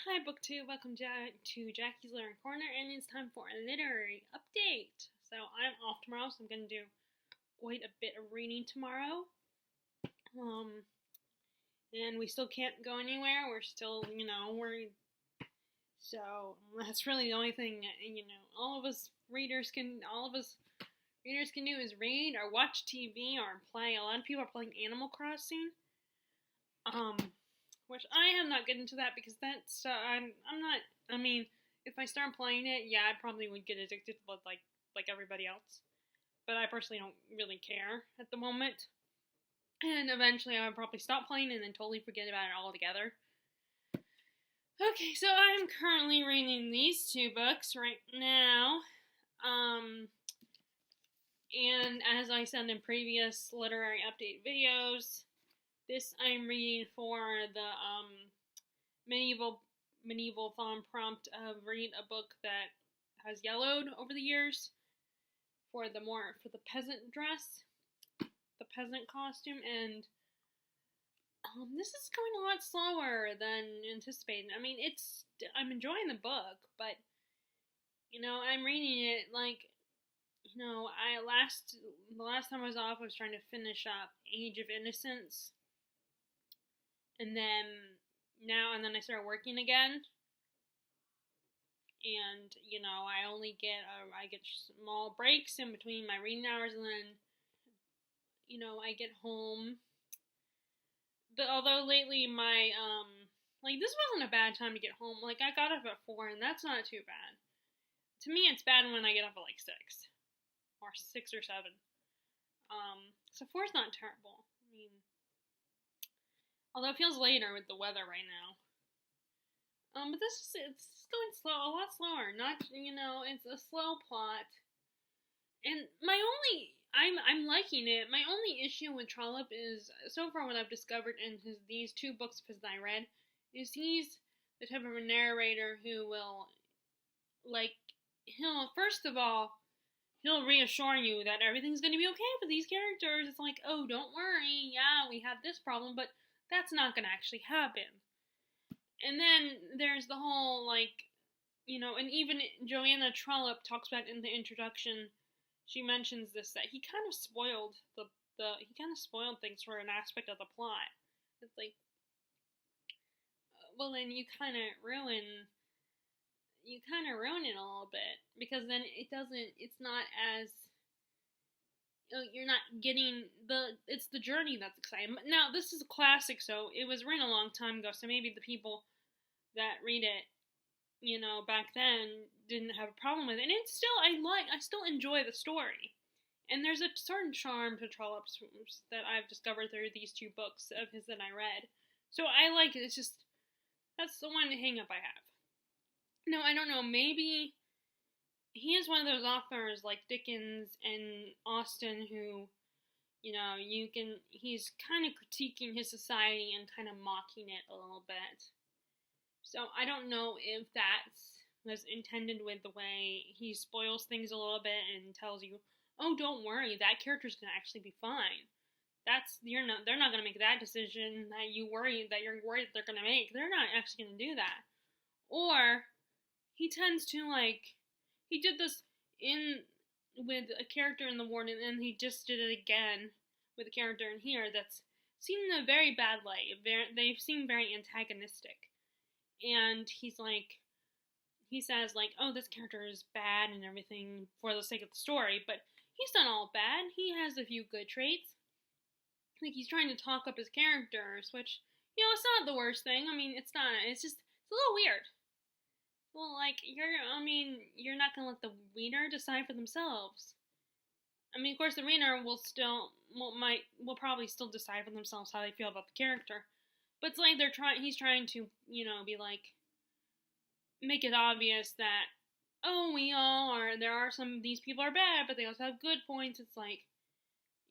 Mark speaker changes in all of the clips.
Speaker 1: Hi, BookTube. Welcome to Jackie's Literary Corner, and it's time for a literary update. So I'm off tomorrow, so I'm going to do quite a bit of reading tomorrow. And we still can't go anywhere. We're still, worried. So that's really the only thing, all of us readers can do is read or watch TV or play. A lot of people are playing Animal Crossing. Which I am not getting into that because that's I'm not. I mean, if I start playing it, yeah, I probably would get addicted, like everybody else. But I personally don't really care at the moment. And eventually, I would probably stop playing and then totally forget about it altogether. Okay, so I'm currently reading these two books right now. And as I said in previous literary update videos, this I'm reading for the medieval thumb prompt of read a book that has yellowed over the years for the peasant dress, the peasant costume, and this is going a lot slower than anticipated. I mean, I'm enjoying the book, but I'm reading it like the last time I was off, I was trying to finish up Age of Innocence. And then I started working again. And, I get small breaks in between my reading hours, and then, I get home. Although lately this wasn't a bad time to get home. Like, I got up at 4, and that's not too bad. To me, it's bad when I get up at 6. Or 6 or 7. So 4's not terrible. I mean, although it feels later with the weather right now. But it's going slow, a lot slower. Not, it's a slow plot. And I'm liking it. My only issue with Trollope is, so far what I've discovered in these two books of his that I read, is he's the type of a narrator who will, first of all, he'll reassure you that everything's going to be okay for these characters. It's like, oh, don't worry, yeah, we have this problem, but that's not going to actually happen. And then there's the whole, and even Joanna Trollope talks about in the introduction, she mentions this, that he kind of spoiled things for an aspect of the plot. It's like, well, then you kind of ruin it a little bit, because then it's not as, you're not getting it's the journey that's exciting. Now, this is a classic, so it was written a long time ago, so maybe the people that read it, back then didn't have a problem with it. And it's still, I still enjoy the story. And there's a certain charm to Trollope's that I've discovered through these two books of his that I read. So I like it. It's just, that's the one hang up I have. No, I don't know, maybe he is one of those authors like Dickens and Austen who, he's kind of critiquing his society and kind of mocking it a little bit. So I don't know if that was intended with the way he spoils things a little bit and tells you, oh, don't worry, that character's going to actually be fine. They're not going to make that decision that you're worried they're going to make. They're not actually going to do that. Or he tends to, he did this with a character in The Warden, and he just did it again with a character in here that's seen in a very bad light. They seem very antagonistic. And he says, oh, this character is bad and everything for the sake of the story, but he's not all bad. He has a few good traits. He's trying to talk up his characters, which, it's not the worst thing. I mean, it's not. It's just, it's a little weird. Well, you're not going to let the reader decide for themselves. I mean, of course, the reader will probably still decide for themselves how they feel about the character. But it's he's trying to, make it obvious that, oh, these people are bad, but they also have good points. It's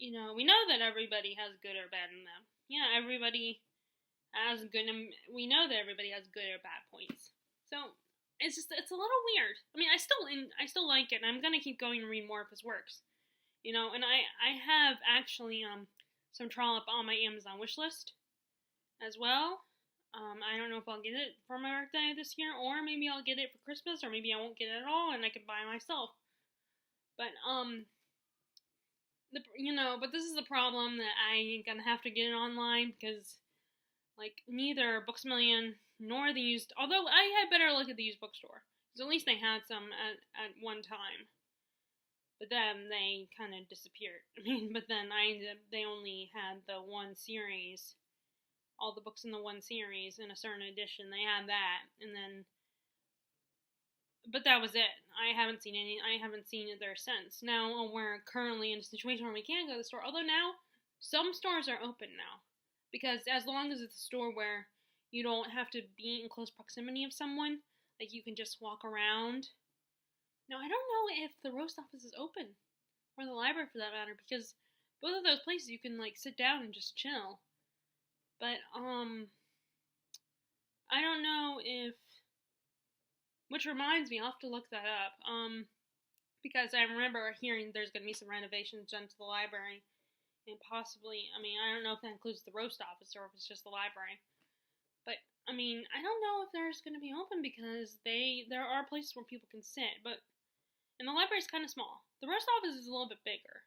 Speaker 1: we know that everybody has good or bad in them. Yeah, everybody has good, and we know that everybody has good or bad points. So, it's a little weird. I mean, I still like it, and I'm gonna keep going and read more of his works. And I have actually some Trollope on my Amazon wishlist as well. I don't know if I'll get it for my birthday this year, or maybe I'll get it for Christmas, or maybe I won't get it at all and I can buy it myself. But but this is the problem, that I'm gonna have to get it online because like neither Books A Million nor the used, although I had better look at the used bookstore because at least they had some at one time. But then they kind of disappeared. But then they only had the one series, all the books in the one series in a certain edition. They had that, and then, but that was it. I haven't seen it there since. Now we're currently in a situation where we can't go to the store. Although now some stores are open now, because as long as it's a store where you don't have to be in close proximity of someone, like you can just walk around. Now, I don't know if the roast office is open, or the library for that matter, because both of those places you can like sit down and just chill. But I don't know if, which reminds me, I'll have to look that up. Because I remember hearing there's going to be some renovations done to the library, and possibly, I mean, I don't know if that includes the roast office or if it's just the library. But I mean, I don't know if there's going to be open because there are places where people can sit, but. And the library's kind of small. The roast office is a little bit bigger.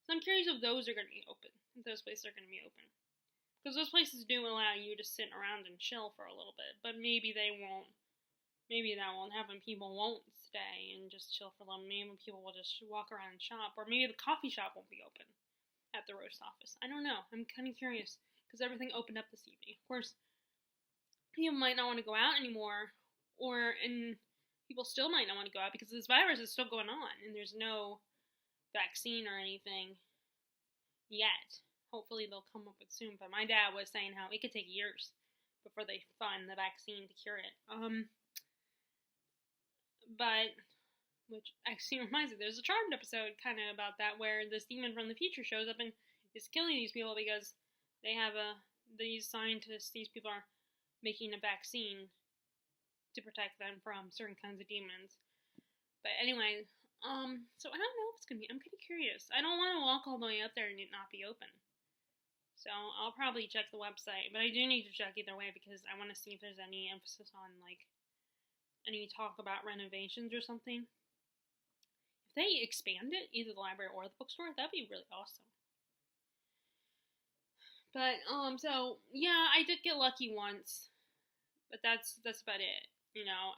Speaker 1: So I'm curious if those are going to be open. If those places are going to be open. Because those places do allow you to sit around and chill for a little bit. But maybe they won't. Maybe that won't happen. People won't stay and just chill for a little. Maybe people will just walk around and shop. Or maybe the coffee shop won't be open at the roast office. I don't know. I'm kind of curious. Because everything opened up this evening. Of course, people might not want to go out anymore. People still might not want to go out because this virus is still going on and there's no vaccine or anything yet. Hopefully they'll come up with soon. But my dad was saying how it could take years before they find the vaccine to cure it. Which actually reminds me, there's a Charmed episode kind of about that where this demon from the future shows up and is killing these people because they have these scientists, these people are making a vaccine to protect them from certain kinds of demons. But anyway, so I don't know if it's gonna be. I'm kind of curious. I don't want to walk all the way up there and it not be open. So I'll probably check the website, but I do need to check either way because I want to see if there's any emphasis on like any talk about renovations or something. If they expand it, either the library or the bookstore, that'd be really awesome. But so yeah, I did get lucky once, but that's about it. You know,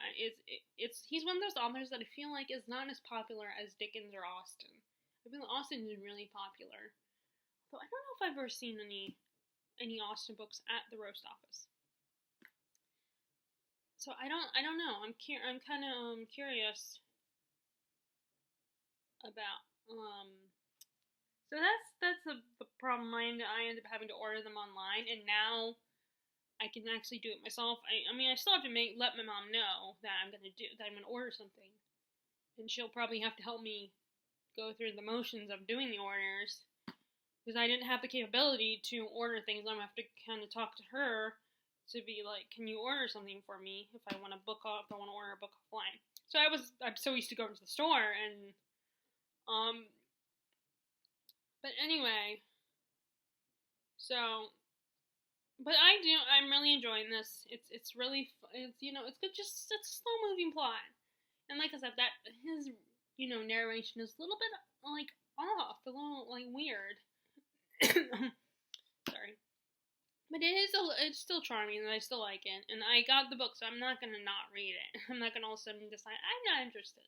Speaker 1: he's one of those authors that I feel like is not as popular as Dickens or Austen. I feel like Austen is really popular. Though I don't know if I've ever seen any Austen books at the roast office. So I don't know. I'm kind of curious about So that's the problem. I end up having to order them online, and now I can actually do it myself. I mean, I still have to let my mom know that I'm gonna order something, and she'll probably have to help me go through the motions of doing the orders, because I didn't have the capability to order things. I'm gonna have to kind of talk to her to be like, can you order something for me if I want to order a book offline. So I'm so used to going to the store, and but anyway, so. But I'm really enjoying this. It's really, it's good. It's a slow moving plot, and like I said, that his narration is a little bit like off, a little like weird. Sorry, but it's still charming, and I still like it. And I got the book, so I'm not gonna not read it. I'm not gonna all of a sudden decide I'm not interested.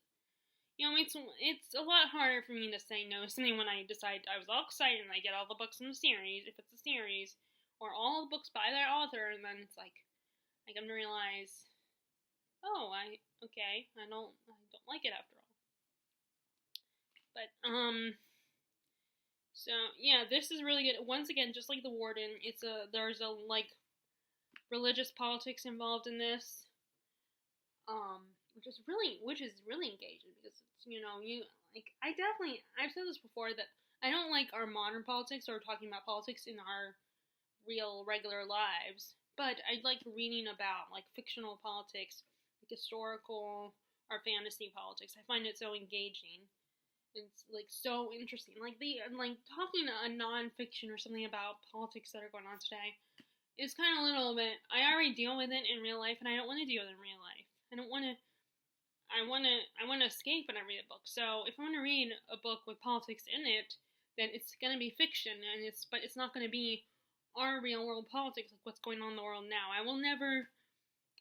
Speaker 1: It's a lot harder for me to say no to something when I decide I was all excited and I get all the books in the series, if it's a series. Or all the books by that author, and then it's like I come to realize, I don't like it after all. But so yeah, this is really good. Once again, just like The Warden, there's a like religious politics involved in this, which is really engaging because it's, I've said this before that I don't like our modern politics or talking about politics in our real regular lives, but I like reading about like fictional politics, like historical or fantasy politics. I find it so engaging. It's like so interesting. Like talking a non-fiction or something about politics that are going on today it's kind of a little bit. I already deal with it in real life, and I don't want to deal with it in real life. I don't want to. I want to escape when I read a book. So if I want to read a book with politics in it, then it's going to be fiction, but it's not going to be our real world politics, like what's going on in the world now. I will never,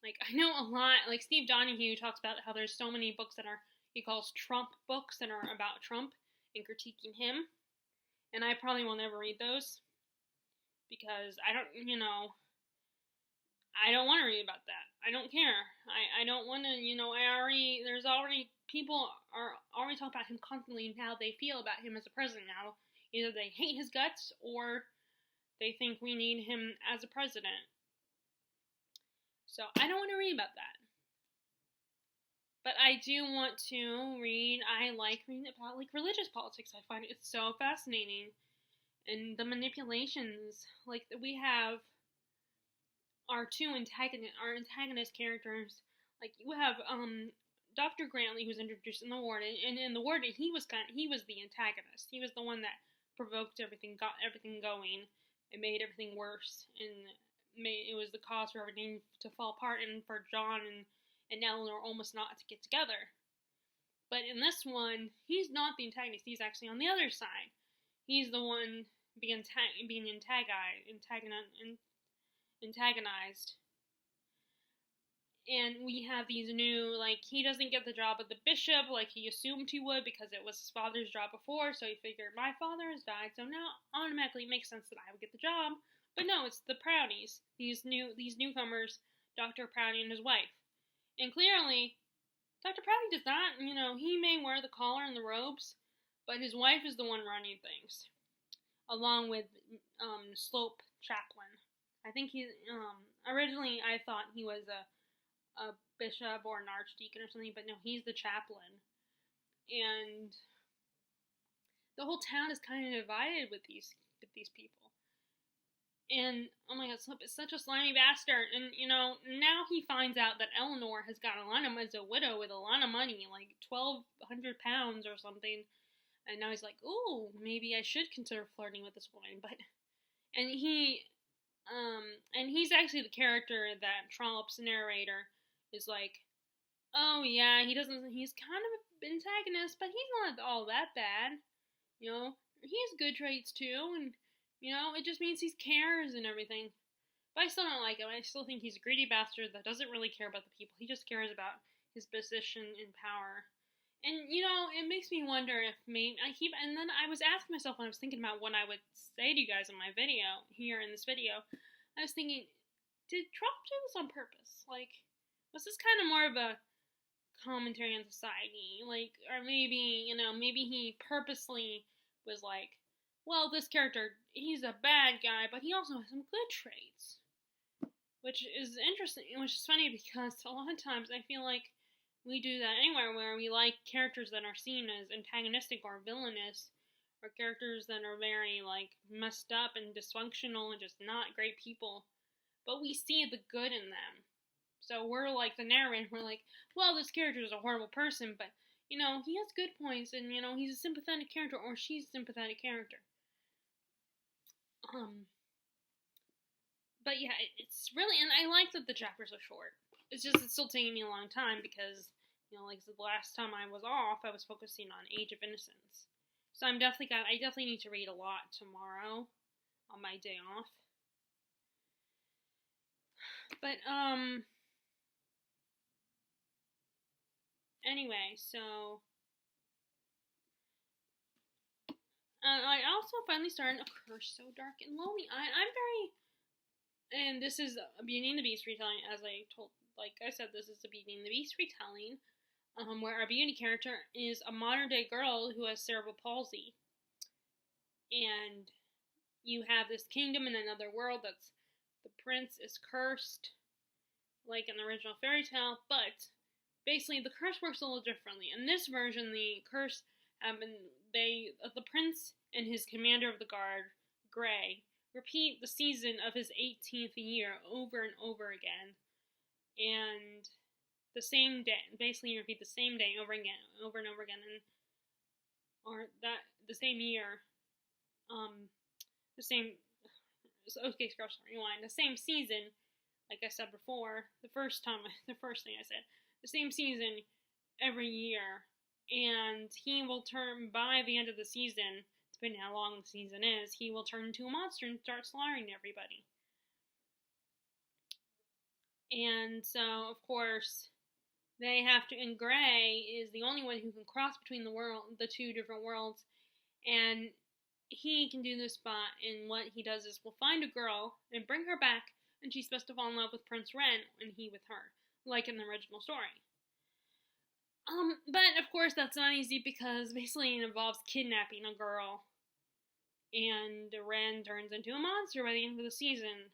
Speaker 1: like, I know a lot, like Steve Donahue talks about how there's so many books that are, he calls Trump books, that are about Trump and critiquing him, and I probably will never read those because I don't, I don't want to read about that. I don't care. I don't want to, there's already, people are already talking about him constantly and how they feel about him as a president now. Either they hate his guts or they think we need him as a president. So I don't want to read about that. But I do want to read, I like reading about like religious politics. I find it so fascinating. And the manipulations, like we have our antagonist characters. Like you have Dr. Grantley, who's introduced in The Warden, and in The Warden he was the antagonist. He was the one that provoked everything, got everything going, and made everything worse, and it was the cause for everything to fall apart, and for John and Eleanor almost not to get together. But in this one, he's not the antagonist. He's actually on the other side. He's the one being antagonized. And we have these new, like, he doesn't get the job at the bishop like he assumed he would because it was his father's job before, so he figured, my father has died, so now automatically it makes sense that I would get the job. But no, it's the Proudies, these newcomers, Dr. Proudy and his wife. And clearly, Dr. Proudy does not, he may wear the collar and the robes, but his wife is the one running things, along with Slope Chaplain. I think he, originally I thought he was a bishop or an archdeacon or something, but no, he's the chaplain. And the whole town is kind of divided with these people. And, oh my god, Slope is such a slimy bastard. And, now he finds out that Eleanor has got as a widow with a lot of money, like 1,200 pounds or something. And now he's like, ooh, maybe I should consider flirting with this woman. And he's actually the character that Trollope's narrator is like, oh yeah, he's kind of an antagonist, but he's not all that bad. He has good traits too, and, it just means he cares and everything. But I still don't like him. I still think he's a greedy bastard that doesn't really care about the people. He just cares about his position and power. And, it makes me wonder if and then I was asking myself when I was thinking about what I would say to you guys in my video, here in this video, I was thinking, did Trump do this on purpose? Like, was this kind of more of a commentary on society? Like, or maybe, maybe he purposely was like, well, this character, he's a bad guy, but he also has some good traits. Which is interesting, which is funny because a lot of times I feel like we do that anywhere where we like characters that are seen as antagonistic or villainous, or characters that are very, like, messed up and dysfunctional and just not great people. But we see the good in them. So we're like the narrator, we're like, well, this character is a horrible person, but, he has good points, and, he's a sympathetic character, or she's a sympathetic character. But yeah, it's really, and I like that the chapters are short. It's still taking me a long time because, like I said, the last time I was off, I was focusing on Age of Innocence. So I definitely need to read a lot tomorrow on my day off. But, anyway, so, I also finally started A Curse So Dark and Lonely. I'm very, and this is a Beauty and the Beast retelling, like I said, this is a Beauty and the Beast retelling, where our Beauty character is a modern day girl who has cerebral palsy. And you have this kingdom in another world that's, the prince is cursed, like in the original fairy tale, but basically the curse works a little differently. In this version, the curse, the prince and his commander of the guard, Gray, repeat the season of his 18th year over and over again, and the same day, basically repeat the same day over and over again, the same year, the same, Okay, Girls Rewind, the same season, like I said before, the first thing I said, the same season every year, and he will turn, by the end of the season, depending how long the season is, he will turn into a monster and start slaughtering everybody. And so, of course, they have to, and Gray is the only one who can cross between the two different worlds, and he can do this and what he does is will find a girl and bring her back, and she's supposed to fall in love with Prince Ren, and he with her, like in the original story. But of course that's not easy because basically it involves kidnapping a girl, and Ren turns into a monster by the end of the season,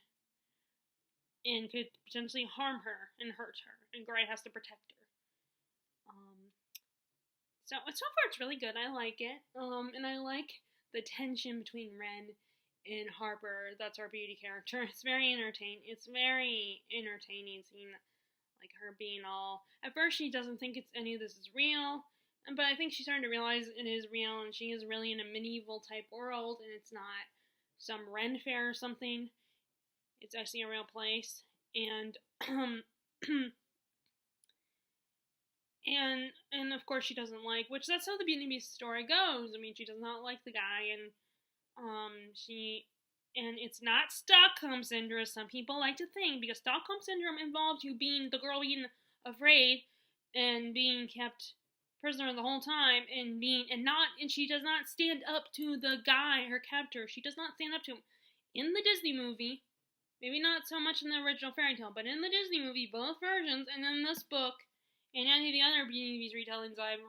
Speaker 1: and could potentially harm her and hurt her, and Gray has to protect her. So far it's really good. I like it. And I like the tension between Ren and Harper. That's our beauty character. It's very entertaining. It's very entertaining seeing like her being all. At first she doesn't think any of this is real, but I think she's starting to realize it is real, and she is really in a medieval type world, and it's not some Ren fair or something. It's actually a real place, and and of course she doesn't like, which that's how the Beauty and the Beast story goes. I mean, she does not like the guy, and it's not Stockholm syndrome, as some people like to think, because Stockholm syndrome involves you being the girl being afraid and being kept prisoner the whole time, and she does not stand up to the guy, her captor. She does not stand up to him. In the Disney movie, maybe not so much in the original fairy tale, but in the Disney movie, both versions, and in this book, and any of the other Beauty and the Beast retellings I've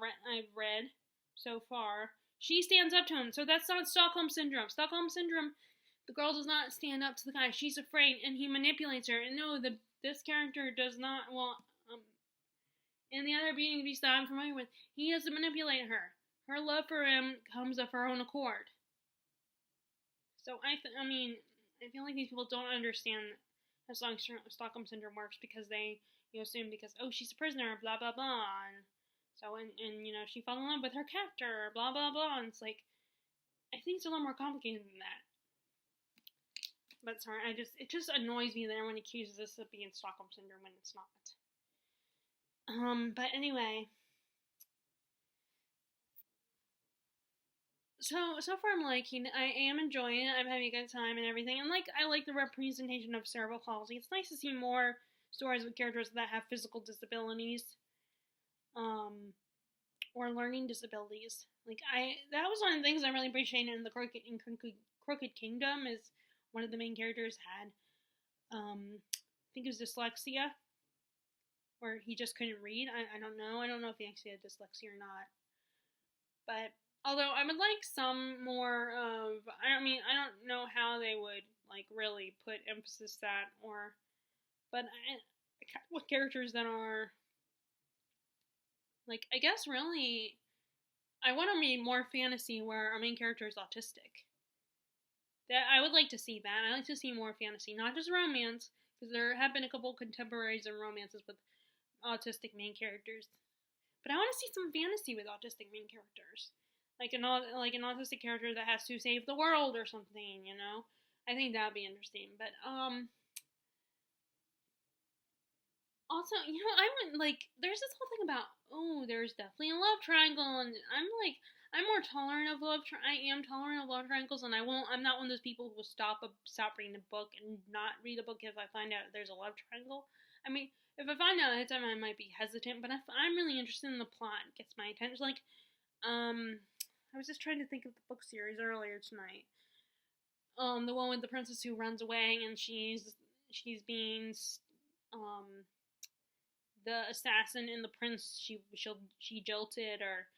Speaker 1: read so far, she stands up to him. So that's not Stockholm syndrome. Stockholm syndrome, the girl does not stand up to the guy. She's afraid, and he manipulates her. And no, this character does not. In the other Beauty and the Beast that I'm familiar with, he has to manipulate her. Her love for him comes of her own accord. So I feel like these people don't understand how Stockholm syndrome works, because they assume because she's a prisoner, blah blah blah, and so and she fell in love with her captor, blah blah blah, and it's like, I think it's a little more complicated than that. But sorry, it just annoys me that everyone accuses this of being Stockholm syndrome when it's not. But anyway, so far I'm liking it. I am enjoying it. I'm having a good time and everything, and I like the representation of cerebral palsy. It's nice to see more stories with characters that have physical disabilities, or learning disabilities. That was one of the things I really appreciated in the Crooked Kingdom, is one of the main characters had, I think it was dyslexia, where he just couldn't read. I don't know. I don't know if he actually had dyslexia or not. But, although I would like some more of, I don't know how they would, really put emphasis that, but with characters that are, I guess really, I want to read more fantasy where our main character is autistic. I would like to see that. I like to see more fantasy, not just romance, because there have been a couple contemporaries and romances with autistic main characters. But I want to see some fantasy with autistic main characters. Like an autistic character that has to save the world or something, I think that would be interesting. But, also, there's this whole thing about, there's definitely a love triangle, and I'm more tolerant of I am tolerant of love triangles, and I'm not one of those people who will stop reading a book and not read a book if I find out there's a love triangle. I mean, if I find out ahead of time, I might be hesitant, but if I'm really interested in the plot, it gets my attention. I was just trying to think of the book series earlier tonight. The one with the princess who runs away, and she's being, the assassin and the prince she jilted, or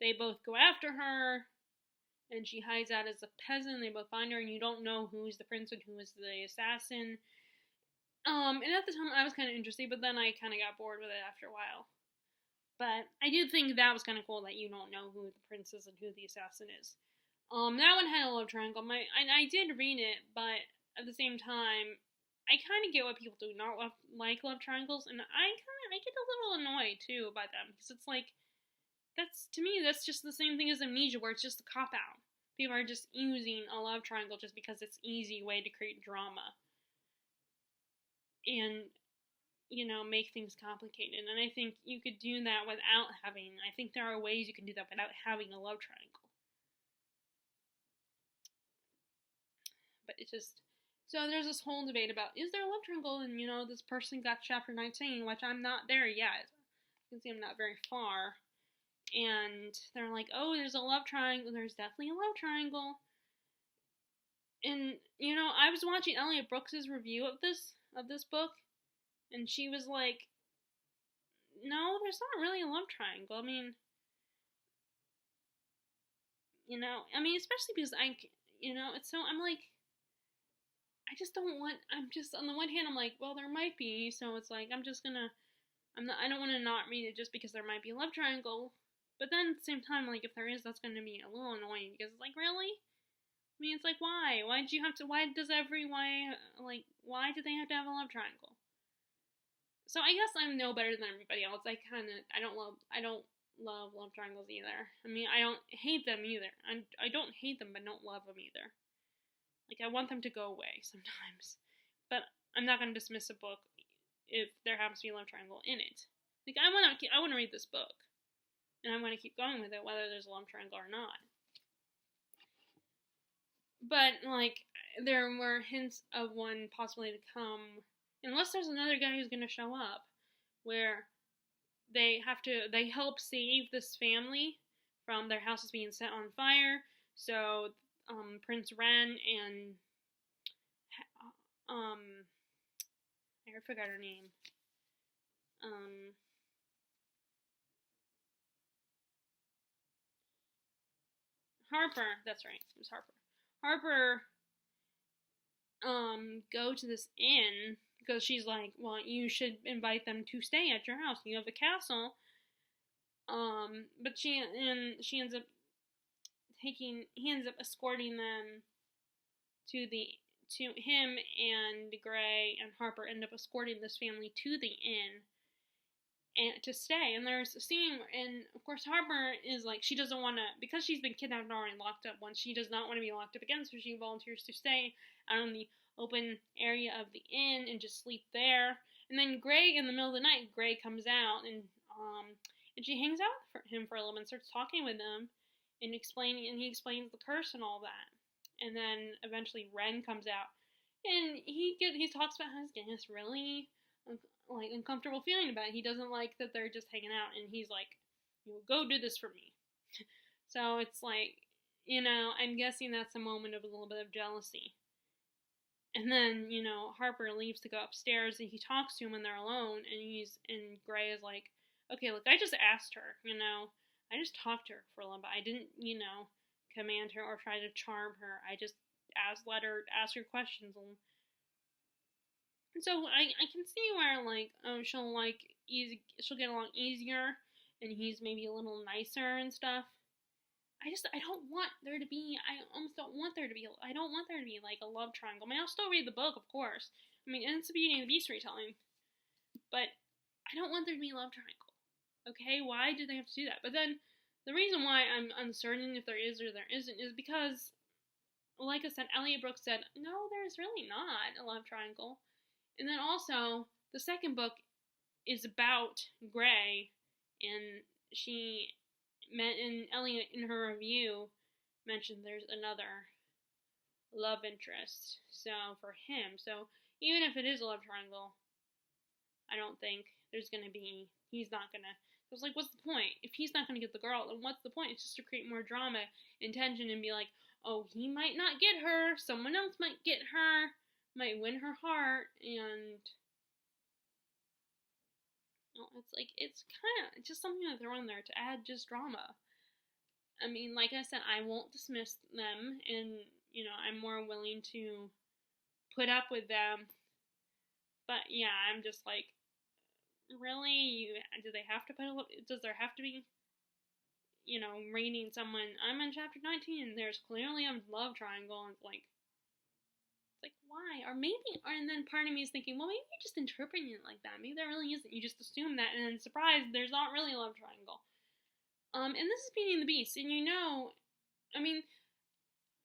Speaker 1: they both go after her, and she hides out as a peasant. They both find her, and you don't know who's the prince and who is the assassin. And at the time I was kind of interested, but then I kind of got bored with it after a while. But I did think that was kind of cool that you don't know who the prince is and who the assassin is. That one had a love triangle. I did read it, but at the same time, I kind of get what people do not like love triangles, and I get a little annoyed too by them, because it's to me that's just the same thing as Amnesia, where it's just a cop out. people are just using a love triangle just because it's an easy way to create drama and, make things complicated. And I think you could do that without having, I think there are ways you can do that without having a love triangle. But it's just, so there's this whole debate about, is there a love triangle? And, this person got chapter 19, which I'm not there yet. You can see I'm not very far. And they're like, oh, there's a love triangle. There's definitely a love triangle. And, I was watching Elliot Brooks' review of this book, and she was like, no, there's not really a love triangle. I mean, especially because it's so, I'm like, I just don't want, I'm just, on the one hand, I'm like, well, there might be, so it's like, I don't want to not read it just because there might be a love triangle, but then at the same time, like, if there is, that's going to be a little annoying, because it's like, really? I mean, it's like, why? Why do they have to have a love triangle? So I guess I'm no better than everybody else. I don't love love triangles either. I mean, I don't hate them either. I don't hate them, but don't love them either. Like, I want them to go away sometimes. But I'm not going to dismiss a book if there happens to be a love triangle in it. Like, I want to read this book. And I want to keep going with it, whether there's a love triangle or not. But, like, there were hints of one possibly to come, unless there's another guy who's going to show up, where they help save this family from their houses being set on fire. So, Prince Ren and, I forgot her name. Harper, that's right, it was Harper. Harper, go to this inn, because she's like, well, you should invite them to stay at your house. You have a castle. But he ends up escorting them to him, and Gray and Harper end up escorting this family to the inn and to stay. And there's a scene, and of course Harper is like, she doesn't want to, because she's been kidnapped and already locked up once, she does not want to be locked up again, so she volunteers to stay out in the open area of the inn and just sleep there. And then Gray, in the middle of the night, Gray comes out, and she hangs out with him for a little bit and starts talking with him and he explains the curse and all that. And then eventually Ren comes out, and he talks about how he's getting this really uncomfortable feeling about it. He doesn't like that they're just hanging out, and he's like, go do this for me. So it's like, I'm guessing that's a moment of a little bit of jealousy. And then, Harper leaves to go upstairs, and he talks to him when they're alone, and Gray is like, okay, look, I just asked her, I just talked to her for a little bit. I didn't, command her or try to charm her. I just let her ask her questions. And so I can see where, like, she'll get along easier, and he's maybe a little nicer and stuff. I don't want there to be like a love triangle. I mean, I'll still read the book, of course. I mean, and it's the Beauty and the Beast retelling. But I don't want there to be a love triangle. Okay, why do they have to do that? But then, the reason why I'm uncertain if there is or there isn't is because, like I said, Elliot Brooks said, no, there's really not a love triangle. And then also, the second book is about Gray, and Elliot, in her review, mentioned there's another love interest, so for him. So, even if it is a love triangle, I don't think he's not gonna, I was like, what's the point? If he's not gonna get the girl, then what's the point? It's just to create more drama and tension and be like, oh, he might not get her, someone else might get her, might win her heart, and it's like, it's kind of just something to throw in there to add just drama. I mean, like I said, I won't dismiss them, and, I'm more willing to put up with them, but yeah, I'm just like, really? Does there have to be, rating someone, I'm in chapter 19, and there's clearly a love triangle, and it's like, why? And then part of me is thinking, well, maybe you're just interpreting it like that. Maybe there really isn't. You just assume that, and then surprise, there's not really a love triangle. And this is Beauty and the Beast, and I mean,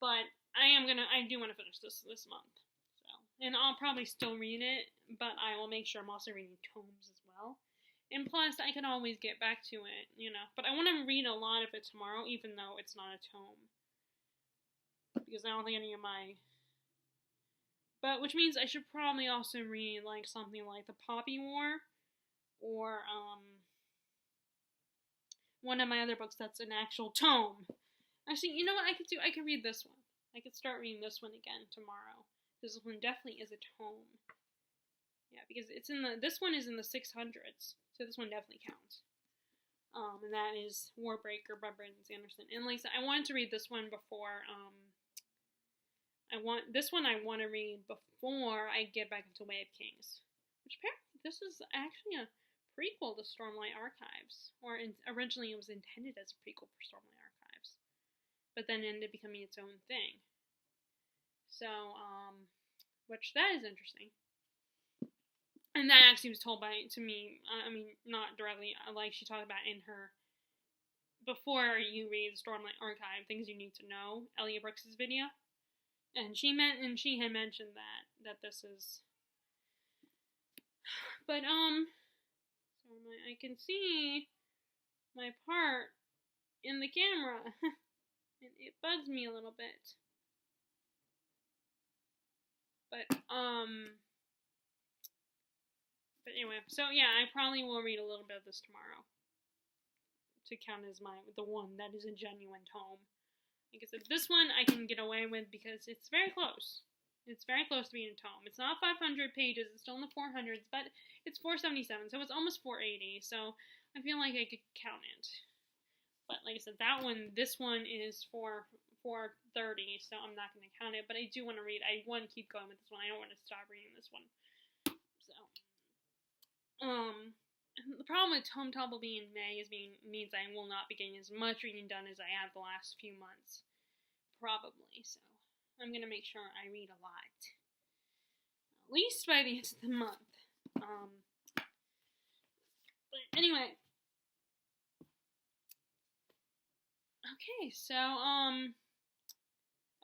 Speaker 1: But I do want to finish this month. So, and I'll probably still read it, but I will make sure I'm also reading tomes as well. And plus, I can always get back to it, But I want to read a lot of it tomorrow, even though it's not a tome. Because I don't think any of my... But, which means I should probably also read, like, something like The Poppy War, or, one of my other books that's an actual tome. Actually, you know what I could do? I could read this one. I could start reading this one again tomorrow. This one definitely is a tome. Yeah, because this one is in the 600s, so this one definitely counts. And that is Warbreaker by Brandon Sanderson. And like I said, I wanted to read this one before, I want to read before I get back into Way of Kings. Which apparently this is actually a prequel to Stormlight Archives. Or originally it was intended as a prequel for Stormlight Archives. But then ended up becoming its own thing. So, which that is interesting. And that actually was told to me, I mean, not directly, like she talked about in her, before you read Stormlight Archive, Things You Need to Know, Elliot Brooks' video. And she had mentioned that this is, but, so I can see my part in the camera, and it bugs me a little bit. But anyway, so yeah, I probably will read a little bit of this tomorrow to count as the one that is a genuine tome. Like I said, this one I can get away with because it's very close. It's very close to being a tome. It's not 500 pages, it's still in the 400s, but it's 477, so it's almost 480, so I feel like I could count it. But like I said, this one is 430, so I'm not going to count it, but I do want to read. I want to keep going with this one. I don't want to stop reading this one. So, the problem with Tome Topple being in May means I will not be getting as much reading done as I have the last few months. Probably, so I'm going to make sure I read a lot. At least by the end of the month. But anyway. Okay, so, I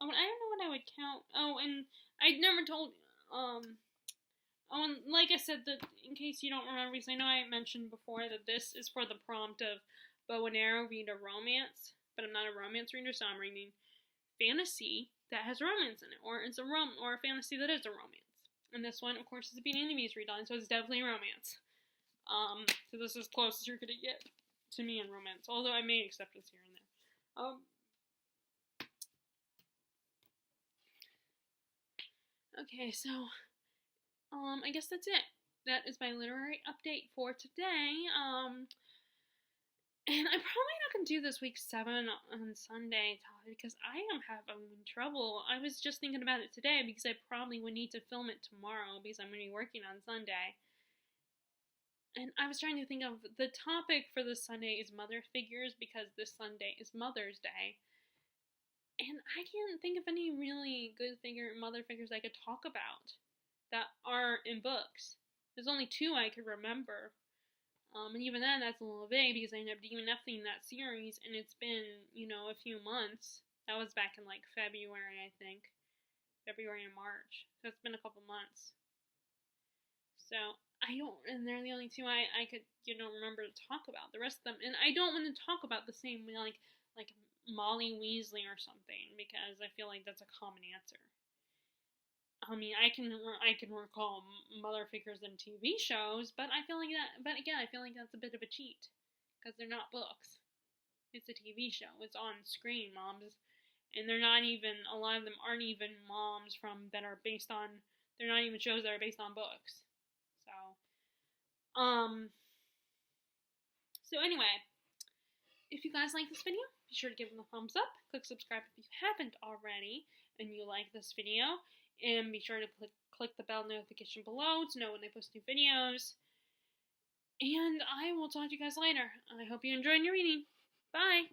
Speaker 1: don't know what I would count. Oh, and I never told, and like I said, that in case you don't remember, because I know I mentioned before that this is for the prompt of bow and arrow, read a romance, but I'm not a romance reader, so I'm reading fantasy that has romance in it, or it's a fantasy that is a romance. And this one, of course, is a Beauty and the Beast redone, so it's definitely a romance. So this is as close as you're gonna get to me in romance, although I made exceptions here and there. Okay, so, I guess that's it. That is my literary update for today. And I'm probably not going to do this week 7 on Sunday, because I am having trouble. I was just thinking about it today, because I probably would need to film it tomorrow, because I'm going to be working on Sunday. And I was trying to think of, the topic for this Sunday is mother figures, because this Sunday is Mother's Day. And I can't think of any really good mother figures I could talk about that are in books. There's only 2 I could remember. And even then, that's a little vague because I ended up DNFing that series, and it's been, a few months. That was back in, like, February, I think. February and March. So it's been a couple months. So, and they're the only 2 I could, remember to talk about. The rest of them, and I don't want to talk about the same, like Molly Weasley or something, because I feel like that's a common answer. I mean, I can recall mother figures in TV shows, but I feel like that's a bit of a cheat, because they're not books. It's a TV show. It's on screen, moms, and they're not even, a lot of them aren't even moms they're not even shows that are based on books. So anyway, if you guys like this video, be sure to give them a thumbs up, click subscribe if you haven't already, and you like this video, and be sure to click the bell notification below to know when I post new videos, and I will talk to you guys later. I hope you enjoyed your reading. Bye!